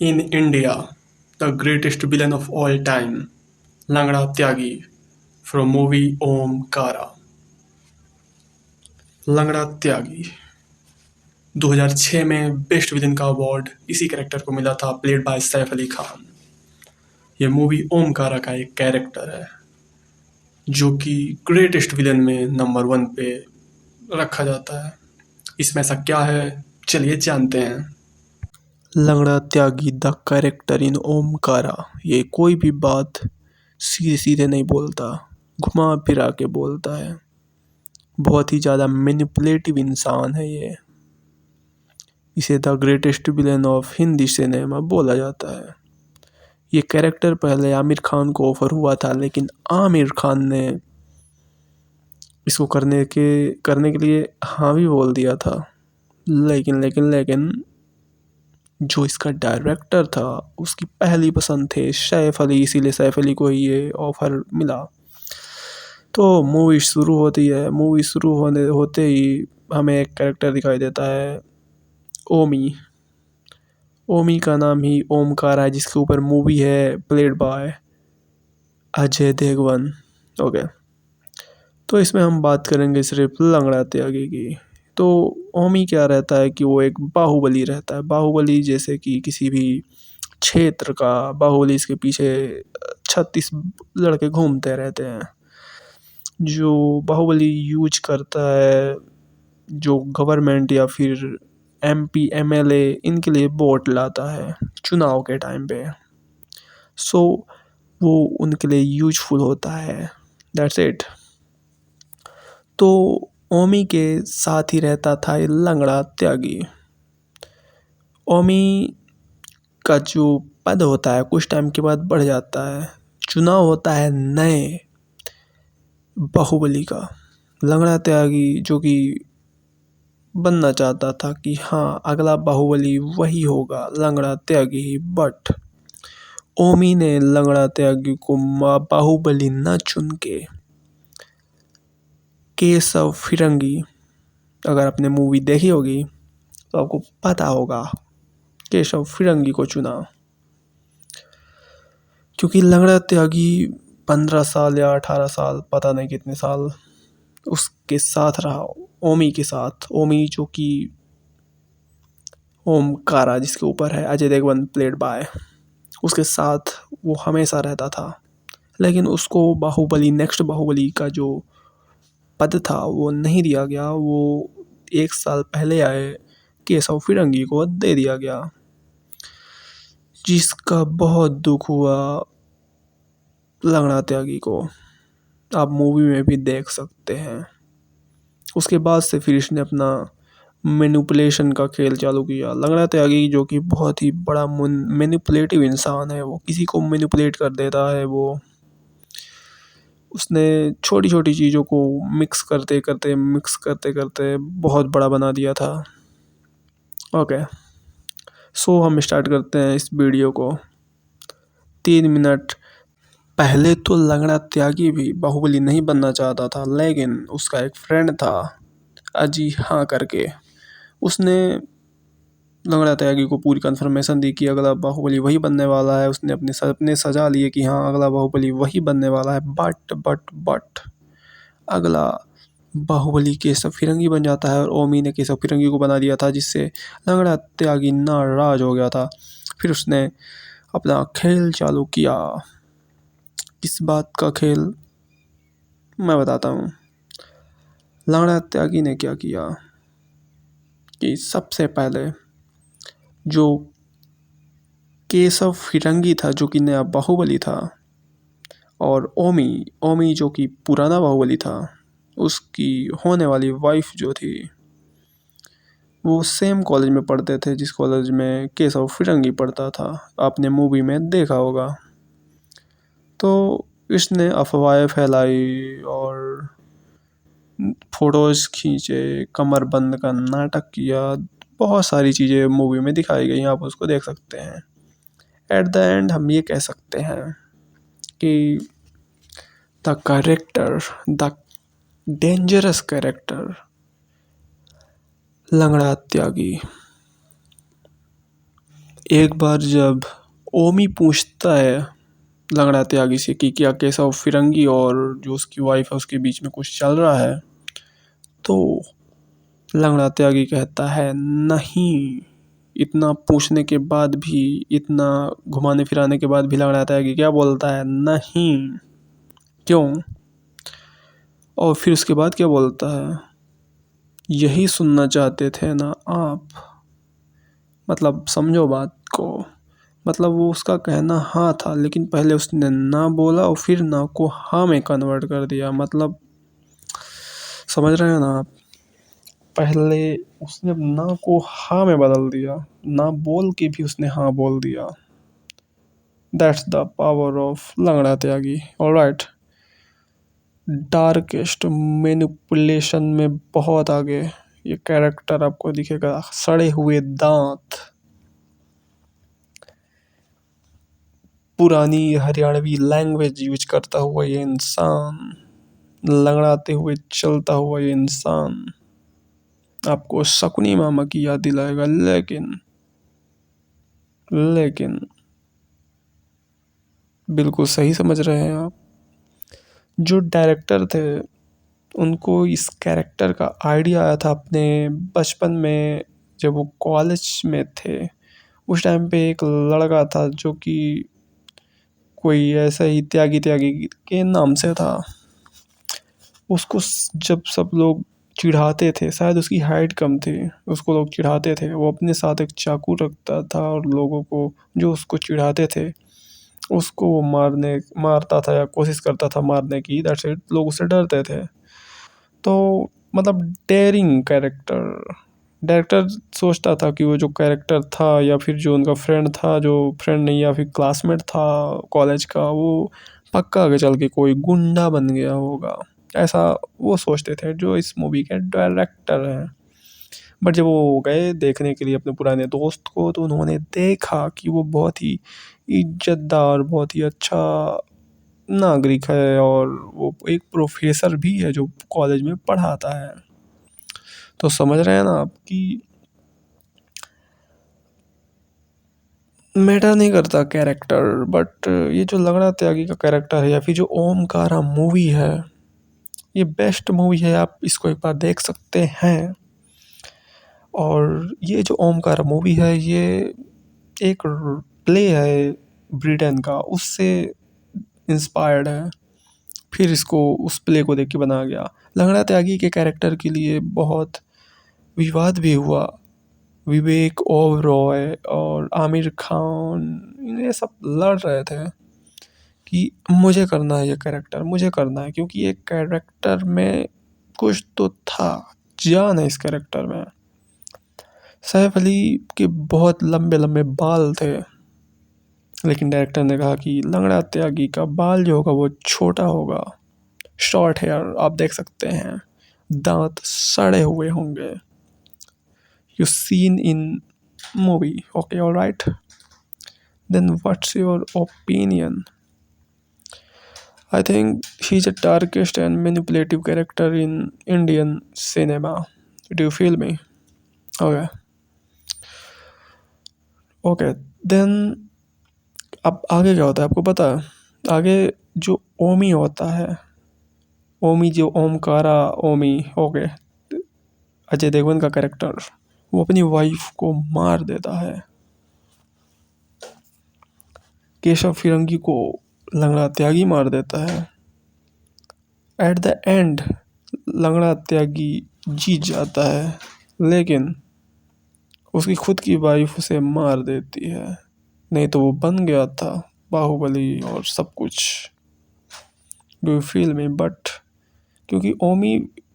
In India, the greatest villain of all time, Langda Tyagi from movie Om Kara. लंगड़ा त्यागी 2006 में best villain का award इसी character को मिला था, प्लेड बाय सैफ अली खान। ये मूवी ओमकारा का एक कैरेक्टर है जो कि ग्रेटेस्ट विलन में नंबर 1 पे रखा जाता है। इसमें ऐसा क्या है, चलिए जानते हैं। लंगड़ा त्यागी द कैरेक्टर इन ओमकारा, ये कोई भी बात सीधे सीधे नहीं बोलता, घुमा फिरा के बोलता है। बहुत ही ज़्यादा मैनिपुलेटिव इंसान है ये। इसे the greatest villain of Hindi cinema बोला जाता है। ये कैरेक्टर पहले आमिर खान को ऑफर हुआ था, लेकिन आमिर खान ने इसको करने के लिए हाँ भी बोल दिया था। लेकिन जो इसका डायरेक्टर था उसकी पहली पसंद थे सैफ अली, इसीलिए सैफ अली को ही ये ऑफर मिला। तो मूवी शुरू होती है। मूवी शुरू होते ही हमें एक कैरेक्टर दिखाई देता है, ओमी। ओमी का नाम ही ओमकारा है, जिसके ऊपर मूवी है played by Ajay Devgan. Okay, तो इसमें हम बात करेंगे सिर्फ लंगड़ा त्यागी की। तो ओमी क्या रहता है कि वो एक बाहुबली रहता है। बाहुबली जैसे कि किसी भी क्षेत्र का बाहुबली, इसके पीछे 36 लड़के घूमते रहते हैं। जो बाहुबली यूज करता है, जो गवर्नमेंट या फिर MP MLA इनके लिए वोट लाता है चुनाव के टाइम पे, सो वो उनके लिए यूजफुल होता है। That's it. तो ओमी के साथ ही रहता था ये लंगड़ा त्यागी। ओमी का जो पद होता है कुछ टाइम के बाद बढ़ जाता है। चुनाव होता है नए बाहुबली का। लंगड़ा त्यागी जो कि बनना चाहता था कि हाँ अगला बाहुबली वही होगा, लंगड़ा त्यागी। बट ओमी ने लंगड़ा त्यागी को बाहुबली न चुन के केशव फिरंगी, अगर आपने मूवी देखी होगी तो आपको पता होगा, केशव फिरंगी को चुना। क्योंकि लंगड़ा त्यागी 15 साल या 18 साल, पता नहीं कितने साल उसके साथ रहा, ओमी के साथ। ओमी जो कि ओमकारा जिसके ऊपर है अजय देवगन प्लेड बाय, उसके साथ वो हमेशा रहता था। लेकिन उसको बाहुबली नेक्स्ट बाहुबली का जो पद था वो नहीं दिया गया, वो 1 साल पहले आए केशव फिरंगी को दे दिया गया, जिसका बहुत दुख हुआ लंगड़ा त्यागी को। आप मूवी में भी देख सकते हैं। उसके बाद से फिर इसने अपना मैनिपुलेशन का खेल चालू किया। लंगड़ा त्यागी जो कि बहुत ही बड़ा मैनिपुलेटिव इंसान है, वो किसी को मैनिपुलेट कर देता है। वो उसने छोटी छोटी चीज़ों को मिक्स करते करते बहुत बड़ा बना दिया था। ओके, सो हम स्टार्ट करते हैं इस वीडियो को। 3 मिनट पहले तो लंगड़ा त्यागी भी बाहुबली नहीं बनना चाहता था, लेकिन उसका एक फ्रेंड था अजी हाँ करके, उसने लंगड़ा त्यागी को पूरी कंफर्मेशन दी कि अगला बाहुबली वही बनने वाला है। उसने अपने सपने सजा लिए कि हाँ अगला बाहुबली वही बनने वाला है। बट अगला बाहुबली केशव फिरंगी बन जाता है और ओमी ने केशव फिरंगी को बना दिया था, जिससे लंगड़ा त्यागी नाराज हो गया था। फिर उसने अपना खेल चालू किया। किस बात का खेल, मैं बताता हूँ। लंगड़ा त्यागी ने क्या किया कि सबसे पहले जो केशव फिरंगी था जो कि नया बाहुबली था, और ओमी जो कि पुराना बाहुबली था, उसकी होने वाली वाइफ जो थी, वो सेम कॉलेज में पढ़ते थे जिस कॉलेज में केशव फिरंगी पढ़ता था। आपने मूवी में देखा होगा। तो इसने अफवाहें फैलाई और फोटोज़ खींचे, कमर बंद का नाटक किया। बहुत सारी चीज़ें मूवी में दिखाई गई, आप उसको देख सकते हैं। एट द एंड हम ये कह सकते हैं कि the character, the dangerous character लंगड़ा त्यागी एक बार जब ओमी पूछता है लंगड़ा त्यागी से कि क्या केशव फिरंगी और जो उसकी वाइफ है उसके बीच में कुछ चल रहा है, तो लंगड़ा त्यागी कहता है नहीं। इतना पूछने के बाद भी, इतना घुमाने फिराने के बाद भी लंगड़ा त्यागी क्या बोलता है? नहीं। क्यों? और फिर उसके बाद क्या बोलता है? यही सुनना चाहते थे ना आप? मतलब समझो बात को। मतलब वो उसका कहना हाँ था, लेकिन पहले उसने ना बोला और फिर ना को हाँ में कन्वर्ट कर दिया। मतलब समझ रहे हैं ना आप? पहले उसने ना को हाँ में बदल दिया, ना बोल के भी उसने हाँ बोल दिया। दैट्स द पावर ऑफ लंगड़ा त्यागी। ऑलराइट। डार्केस्ट मैनिपुलेशन में बहुत आगे ये कैरेक्टर आपको दिखेगा। सड़े हुए दांत, पुरानी हरियाणवी लैंग्वेज यूज करता हुआ ये इंसान, लंगड़ाते हुए चलता हुआ ये इंसान आपको शकुनी मामा की याद दिलाएगा। लेकिन लेकिन बिल्कुल सही समझ रहे हैं आप। जो डायरेक्टर थे उनको इस कैरेक्टर का आइडिया आया था अपने बचपन में, जब वो कॉलेज में थे। उस टाइम पे एक लड़का था जो कि कोई ऐसा ही त्यागी त्यागी के नाम से था। उसको जब सब लोग चिढ़ाते थे, शायद उसकी हाइट कम थी, उसको लोग चिढ़ाते थे, वो अपने साथ एक चाकू रखता था और लोगों को जो उसको चिढ़ाते थे उसको वो मारता था या कोशिश करता था मारने की। That's it. लोग उससे डरते थे। तो मतलब डेयरिंग कैरेक्टर। डायरेक्टर सोचता था कि वो जो कैरेक्टर था या फिर जो उनका फ्रेंड था, जो फ्रेंड नहीं या फिर क्लासमेट था कॉलेज का, वो पक्का आगे चल के कोई गुंडा बन गया होगा, ऐसा वो सोचते थे जो इस मूवी के डायरेक्टर हैं। बट जब वो गए देखने के लिए अपने पुराने दोस्त को, तो उन्होंने देखा कि वो बहुत ही इज्जतदार, बहुत ही अच्छा नागरिक है और वो एक प्रोफेसर भी है जो कॉलेज में पढ़ाता है। तो समझ रहे हैं ना आप कि मैटर नहीं करता कैरेक्टर। बट ये जो लंगड़ा त्यागी का कैरेक्टर है या फिर जो ओमकारा मूवी है, ये बेस्ट मूवी है। आप इसको एक बार देख सकते हैं। और ये जो ओमकारा मूवी है ये एक प्ले है ब्रिटेन का, उससे इंस्पायर्ड है। फिर इसको उस प्ले को देख के बनाया गया। लंगड़ा त्यागी के कैरेक्टर के लिए बहुत विवाद भी हुआ। विवेक ओबरॉय और आमिर खान ये सब लड़ रहे थे कि मुझे करना है ये कैरेक्टर, मुझे करना है, क्योंकि ये कैरेक्टर में कुछ तो था, जान है इस कैरेक्टर में। सैफ अली के बहुत लंबे लंबे बाल थे, लेकिन डायरेक्टर ने कहा कि लंगड़ा त्यागी का बाल जो होगा वो छोटा होगा, शॉर्ट हेयर। आप देख सकते हैं दांत सड़े हुए होंगे। You seen in movie. Okay, alright. Then what's your opinion? I think he's the darkest and manipulative character in Indian cinema. Do you feel me? Okay. Okay. Then अब आगे क्या होता है आपको पता है? आगे जो ओमी होता है, ओमी जो ओमकारा ओमी, ओके, अजय देवगन का कैरेक्टर, वो अपनी वाइफ को मार देता है। केशव फिरंगी को लंगड़ा त्यागी मार देता है। एट द एंड लंगड़ा त्यागी जीत जाता है, लेकिन उसकी खुद की वाइफ उसे मार देती है। नहीं तो वो बन गया था बाहुबली और सब कुछ। Do you feel me? But क्योंकि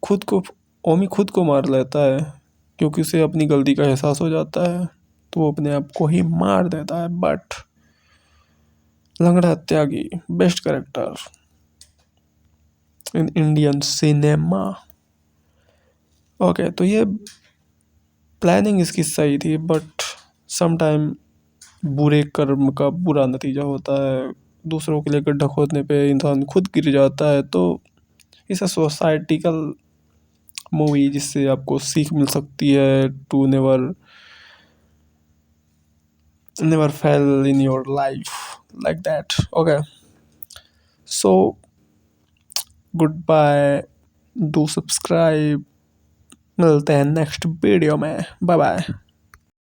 खुद को ओमी खुद को मार लेता है, क्योंकि उसे अपनी गलती का एहसास हो जाता है, तो वो अपने आप को ही मार देता है। But Langda Tyagi best character in Indian cinema. Okay, तो ये प्लानिंग इसकी सही थी, बट समटाइम बुरे कर्म का बुरा नतीजा होता है। दूसरों के लिए गड्ढा खोदने पे इंसान खुद गिर जाता है। तो इसे सोसाइटिकल मूवी जिससे आपको सीख मिल सकती है to never never fell in your life like that. Okay, so goodbye, do subscribe, मिलते हैं नेक्स्ट वीडियो में, बाय बाय।